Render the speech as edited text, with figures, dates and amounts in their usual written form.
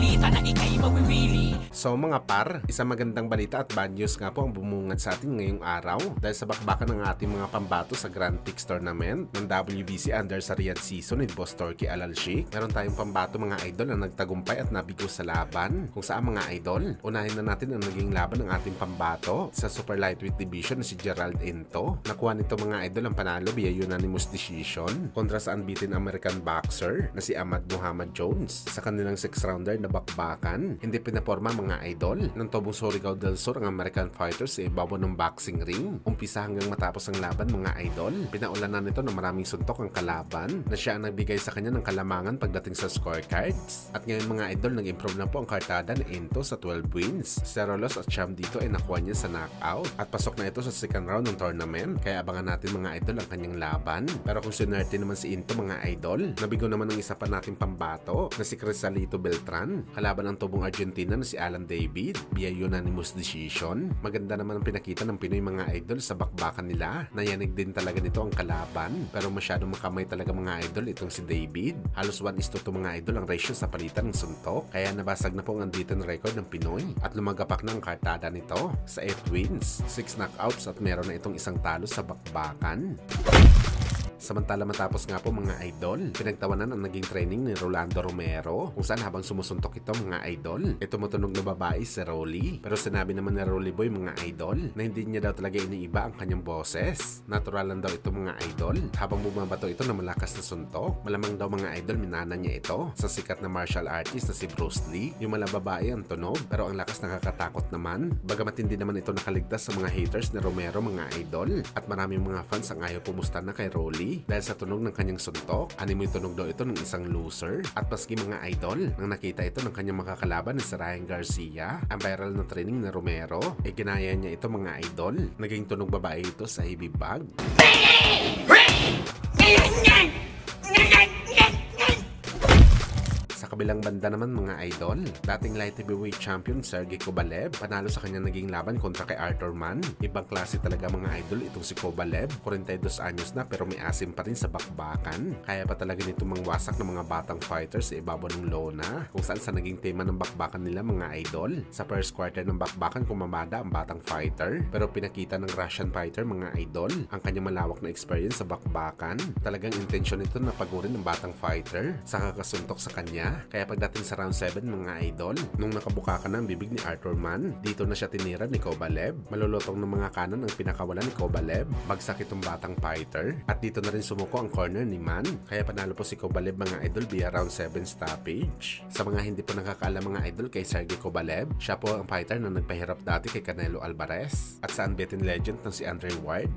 balita na ikay mawiwili. So mga par, isang magandang balita at bad news nga po ang bumungad sa atin ngayong araw dahil sa bakbakan ng ating mga pambato sa Grand Prix Tournament ng WBC under sa Riyadh season ni Boss Turkey Al-Sheikh. Meron tayong pambato mga idol na nagtagumpay at nabigo sa laban. Kung saan mga idol, unahin na natin ang naging laban ng ating pambato sa Super Lightweight Division na si Gerald Ento. Nakuha nito mga idol ang panalo via unanimous decision kontra sa unbeaten American boxer na si Ahmad Muhammad Jones sa kanilang 6-rounder na bakbakan. Hindi pinaporma mga idol ng Tobong Surigao del Sur ang American fighters sa ibabaw ng boxing ring. Umpisa hanggang matapos ang laban mga idol, pinaulanan nito na maraming suntok ang kalaban na siya ang nagbigay sa kanya ng kalamangan pagdating sa scorecards. At ngayon mga idol, nag-improve na po ang kartada ni Ento sa 12 wins. 0 loss at siyam dito ay nakuha niya sa knockout at pasok na ito sa second round ng tournament, kaya abangan natin mga idol ang kanyang laban. Pero kung sinerte naman si Ento mga idol, nabigo naman ng isa pa nating pambato na si Crisalito Beltran kalaban ang tubong Argentina na si Alan David via unanimous decision. Maganda naman ang pinakita ng Pinoy mga idol sa bakbakan nila. Nayanig din talaga nito ang kalaban, pero masyadong makamay talaga mga idol itong si David. Halos 1:2 mga idol ang ratio sa palitan ng suntok, kaya nabasag na po ang unbeaten record ng Pinoy at lumagapak na ang kartada nito sa 8 wins, 6 knockouts at meron na itong isang talo sa bakbakan. Samantala matapos nga po mga idol, pinagtawanan ang naging training ni Rolando Romero kung saan habang sumusuntok ito mga idol, ito matunog na babae si Rolly. Pero sinabi naman ni Rolly Boy mga idol na hindi niya daw talaga iniiba ang kanyang boses. Natural lang daw ito mga idol. Habang bumabato ito na malakas na suntok, malamang daw mga idol minana niya ito sa sikat na martial artist na si Bruce Lee. Yung mala babae ang tunog pero ang lakas nakakatakot naman. Bagamat hindi naman ito nakaligtas sa mga haters ni Romero mga idol at maraming mga fans ang ayaw pumusta na kay Rolly dahil sa tunog ng kanyang suntok. Animoy tunog daw ito ng isang loser. At paski mga idol, nang nakita ito ng kanyang makakalaban na si Ryan Garcia, ang viral na training na Romero, ginaya niya ito mga idol. Naging tunog babae ito sa heavy bag. Sa kabilang banda naman mga idol, dating light heavyweight champion Sergey Kovalev panalo sa kanyang naging laban kontra kay Arthur Man. Ibang klase talaga mga idol itong si Kovalev, 42 anyos na pero may asim pa rin sa bakbakan. Kaya pa talaga nito mangwasak ng mga batang fighters sa ibabaw ng lona, kung saan sa naging tema ng bakbakan nila mga idol. Sa first quarter ng bakbakan kumamada ang batang fighter, pero pinakita ng Russian fighter mga idol ang kanyang malawak na experience sa bakbakan. Talagang intensyon nito na pagurin ng batang fighter sa kakasuntok sa kanya. Kaya pagdating sa round 7 mga idol, nung nakabuka ka na ang bibig ni Arthur Man, dito na siya tinira ni Kovalev. Malulutong ng mga kanan ang pinakawalan ni Kovalev, bagsak itong batang fighter, at dito na rin sumuko ang corner ni Man. Kaya panalo po si Kovalev mga idol via round 7 stoppage. Sa mga hindi po nakakaalam mga idol kay Sergey Kovalev, siya po ang fighter na nagpahirap dati kay Canelo Alvarez at sa unbeaten legend ng si Andre Ward.